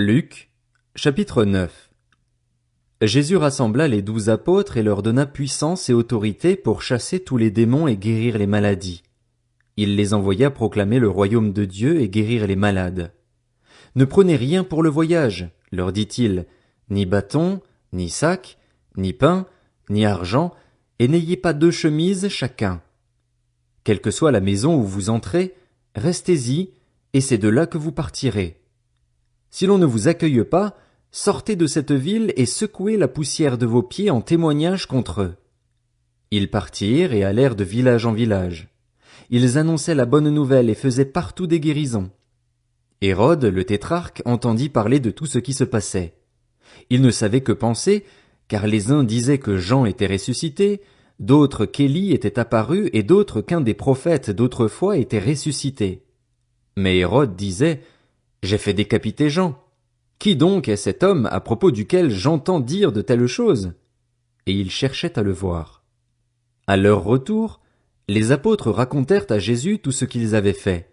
Luc, chapitre 9. Jésus rassembla les 12 apôtres et leur donna puissance et autorité pour chasser tous les démons et guérir les maladies. Il les envoya proclamer le royaume de Dieu et guérir les malades. Ne prenez rien pour le voyage, leur dit-il, ni bâton, ni sac, ni pain, ni argent, et n'ayez pas 2 chemises chacun. Quelle que soit la maison où vous entrez, restez-y, et c'est de là que vous partirez. Si l'on ne vous accueille pas, sortez de cette ville et secouez la poussière de vos pieds en témoignage contre eux. Ils partirent et allèrent de village en village. Ils annonçaient la bonne nouvelle et faisaient partout des guérisons. Hérode, le tétrarque, entendit parler de tout ce qui se passait. Il ne savait que penser, car les uns disaient que Jean était ressuscité, d'autres qu'Élie était apparu et d'autres qu'un des prophètes d'autrefois était ressuscité. Mais Hérode disait: J'ai fait décapiter Jean. Qui donc est cet homme à propos duquel j'entends dire de telles choses? Et il cherchait à le voir. À leur retour, les apôtres racontèrent à Jésus tout ce qu'ils avaient fait.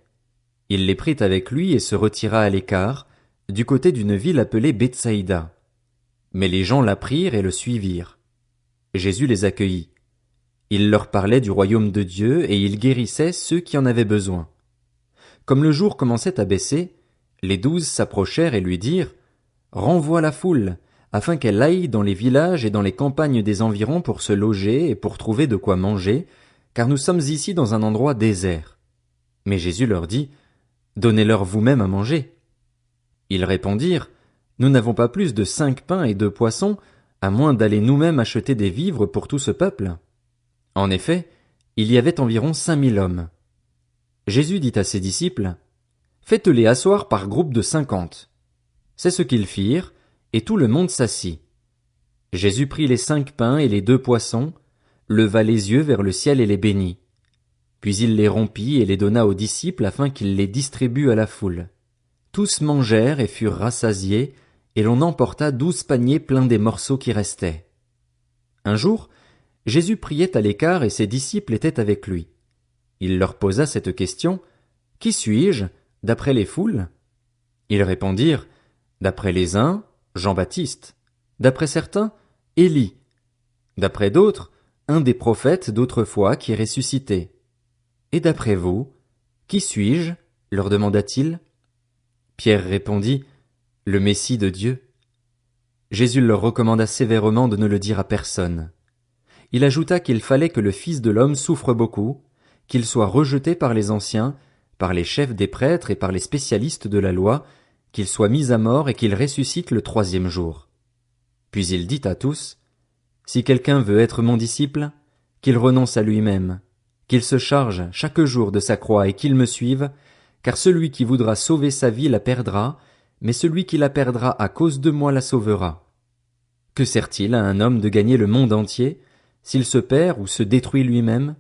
Il les prit avec lui et se retira à l'écart, du côté d'une ville appelée Bethsaïda. Mais les gens l'apprirent et le suivirent. Jésus les accueillit. Il leur parlait du royaume de Dieu et il guérissait ceux qui en avaient besoin. Comme le jour commençait à baisser, les 12 s'approchèrent et lui dirent: Renvoie la foule, afin qu'elle aille dans les villages et dans les campagnes des environs pour se loger et pour trouver de quoi manger, car nous sommes ici dans un endroit désert. Mais Jésus leur dit: Donnez-leur vous-même à manger. Ils répondirent: Nous n'avons pas plus de 5 pains et 2 poissons, à moins d'aller nous-mêmes acheter des vivres pour tout ce peuple. En effet, il y avait environ 5000 hommes. Jésus dit à ses disciples: Faites-les asseoir par groupe de 50. C'est ce qu'ils firent, et tout le monde s'assit. Jésus prit les 5 pains et les 2 poissons, leva les yeux vers le ciel et les bénit. Puis il les rompit et les donna aux disciples afin qu'ils les distribuent à la foule. Tous mangèrent et furent rassasiés, et l'on emporta 12 paniers pleins des morceaux qui restaient. Un jour, Jésus priait à l'écart et ses disciples étaient avec lui. Il leur posa cette question: Qui suis-je, d'après les foules? Ils répondirent: D'après les uns, Jean-Baptiste; d'après certains, Élie; d'après d'autres, un des prophètes d'autrefois qui est ressuscité. Et d'après vous, qui suis-je? Leur demanda-t-il. Pierre répondit: Le Messie de Dieu. Jésus leur recommanda sévèrement de ne le dire à personne. Il ajouta qu'il fallait que le Fils de l'homme souffre beaucoup, qu'il soit rejeté par les anciens, par les chefs des prêtres et par les spécialistes de la loi, qu'il soit mis à mort et qu'il ressuscite le 3e jour. Puis il dit à tous: Si quelqu'un veut être mon disciple, qu'il renonce à lui-même, qu'il se charge chaque jour de sa croix et qu'il me suive, car celui qui voudra sauver sa vie la perdra, mais celui qui la perdra à cause de moi la sauvera. Que sert-il à un homme de gagner le monde entier, s'il se perd ou se détruit lui-même?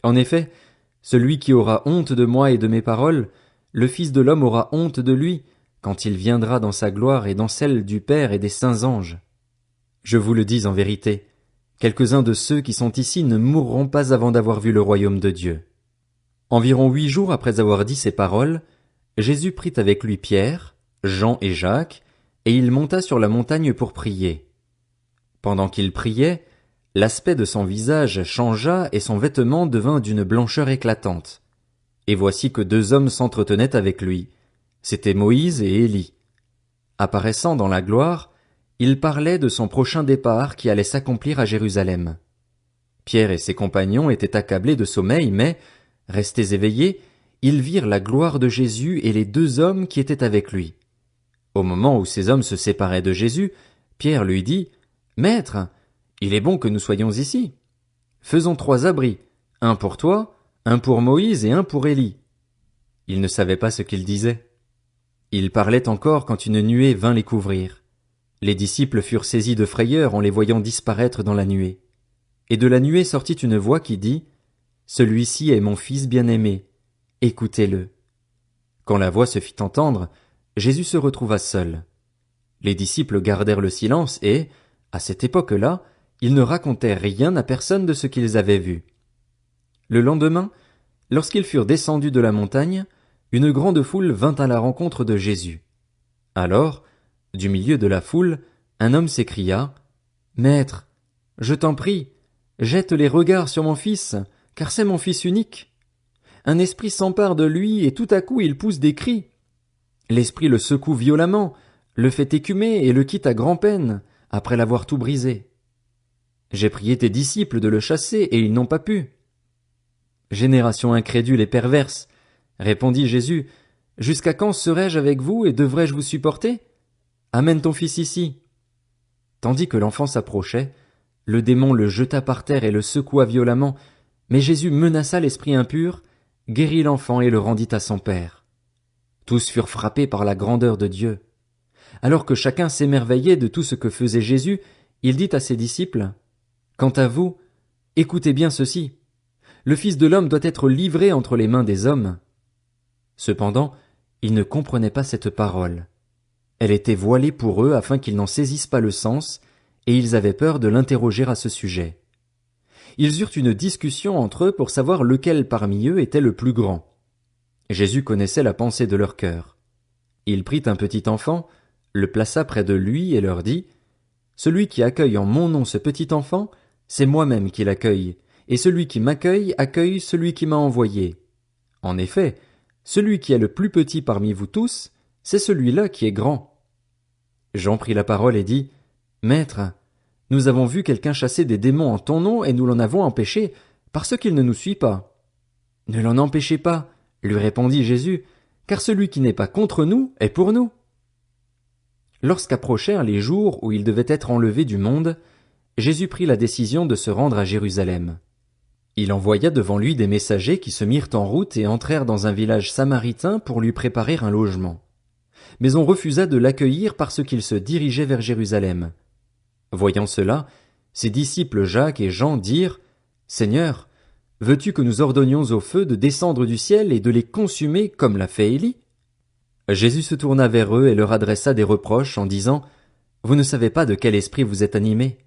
En effet, celui qui aura honte de moi et de mes paroles, le Fils de l'homme aura honte de lui, quand il viendra dans sa gloire et dans celle du Père et des saints anges. Je vous le dis en vérité, quelques-uns de ceux qui sont ici ne mourront pas avant d'avoir vu le royaume de Dieu. Environ 8 jours après avoir dit ces paroles, Jésus prit avec lui Pierre, Jean et Jacques, et il monta sur la montagne pour prier. Pendant qu'il priait, l'aspect de son visage changea et son vêtement devint d'une blancheur éclatante. Et voici que 2 hommes s'entretenaient avec lui. C'étaient Moïse et Élie. Apparaissant dans la gloire, il parlait de son prochain départ qui allait s'accomplir à Jérusalem. Pierre et ses compagnons étaient accablés de sommeil, mais, restés éveillés, ils virent la gloire de Jésus et les 2 hommes qui étaient avec lui. Au moment où ces hommes se séparaient de Jésus, Pierre lui dit: Maître, il est bon que nous soyons ici. Faisons 3 abris, un pour toi, un pour Moïse et un pour Élie. Il ne savait pas ce qu'il disait. Il parlait encore quand une nuée vint les couvrir. Les disciples furent saisis de frayeur en les voyant disparaître dans la nuée. Et de la nuée sortit une voix qui dit: Celui-ci est mon fils bien-aimé, écoutez-le. Quand la voix se fit entendre, Jésus se retrouva seul. Les disciples gardèrent le silence et, à cette époque-là, ils ne racontèrent rien à personne de ce qu'ils avaient vu. Le lendemain, lorsqu'ils furent descendus de la montagne, une grande foule vint à la rencontre de Jésus. Alors, du milieu de la foule, un homme s'écria, « Maître, je t'en prie, jette les regards sur mon fils, car c'est mon fils unique. Un esprit s'empare de lui et tout à coup il pousse des cris. L'esprit le secoue violemment, le fait écumer et le quitte à grand-peine, après l'avoir tout brisé. J'ai prié tes disciples de le chasser et ils n'ont pas pu. » Génération incrédule et perverse, répondit Jésus, jusqu'à quand serai-je avec vous et devrais-je vous supporter? Amène ton fils ici. Tandis que l'enfant s'approchait, le démon le jeta par terre et le secoua violemment, mais Jésus menaça l'esprit impur, guérit l'enfant et le rendit à son père. Tous furent frappés par la grandeur de Dieu. Alors que chacun s'émerveillait de tout ce que faisait Jésus, il dit à ses disciples, « Quant à vous, écoutez bien ceci. Le Fils de l'homme doit être livré entre les mains des hommes. » Cependant, ils ne comprenaient pas cette parole. Elle était voilée pour eux afin qu'ils n'en saisissent pas le sens, et ils avaient peur de l'interroger à ce sujet. Ils eurent une discussion entre eux pour savoir lequel parmi eux était le plus grand. Jésus connaissait la pensée de leur cœur. Il prit un petit enfant, le plaça près de lui et leur dit, « Celui qui accueille en mon nom ce petit enfant, c'est moi-même qui l'accueille, et celui qui m'accueille accueille celui qui m'a envoyé. En effet, celui qui est le plus petit parmi vous tous, c'est celui-là qui est grand. » Jean prit la parole et dit, « Maître, nous avons vu quelqu'un chasser des démons en ton nom et nous l'en avons empêché, parce qu'il ne nous suit pas. » « Ne l'en empêchez pas, lui répondit Jésus, car celui qui n'est pas contre nous est pour nous. » Lorsqu'approchèrent les jours où il devait être enlevé du monde, Jésus prit la décision de se rendre à Jérusalem. Il envoya devant lui des messagers qui se mirent en route et entrèrent dans un village samaritain pour lui préparer un logement. Mais on refusa de l'accueillir parce qu'il se dirigeait vers Jérusalem. Voyant cela, ses disciples Jacques et Jean dirent, « Seigneur, veux-tu que nous ordonnions au feu de descendre du ciel et de les consumer comme l'a fait Élie ?» Jésus se tourna vers eux et leur adressa des reproches en disant, « Vous ne savez pas de quel esprit vous êtes animés.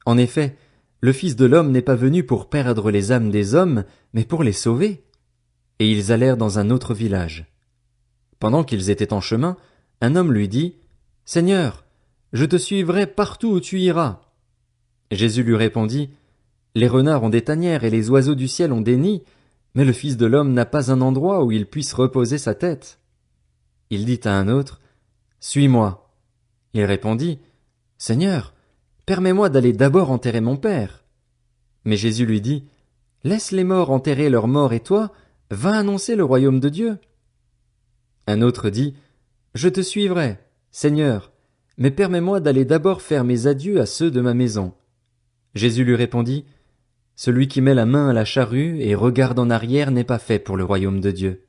En effet, le Fils de l'homme n'est pas venu pour perdre les âmes des hommes, mais pour les sauver. » Et ils allèrent dans un autre village. Pendant qu'ils étaient en chemin, un homme lui dit, « Seigneur, je te suivrai partout où tu iras. » Jésus lui répondit, « Les renards ont des tanières et les oiseaux du ciel ont des nids, mais le Fils de l'homme n'a pas un endroit où il puisse reposer sa tête. » Il dit à un autre, « Suis-moi. » Il répondit, « Seigneur, permets-moi d'aller d'abord enterrer mon père. » Mais Jésus lui dit, « Laisse les morts enterrer leurs morts et toi, va annoncer le royaume de Dieu. » Un autre dit, « Je te suivrai, Seigneur, mais permets-moi d'aller d'abord faire mes adieux à ceux de ma maison. » Jésus lui répondit, « Celui qui met la main à la charrue et regarde en arrière n'est pas fait pour le royaume de Dieu. »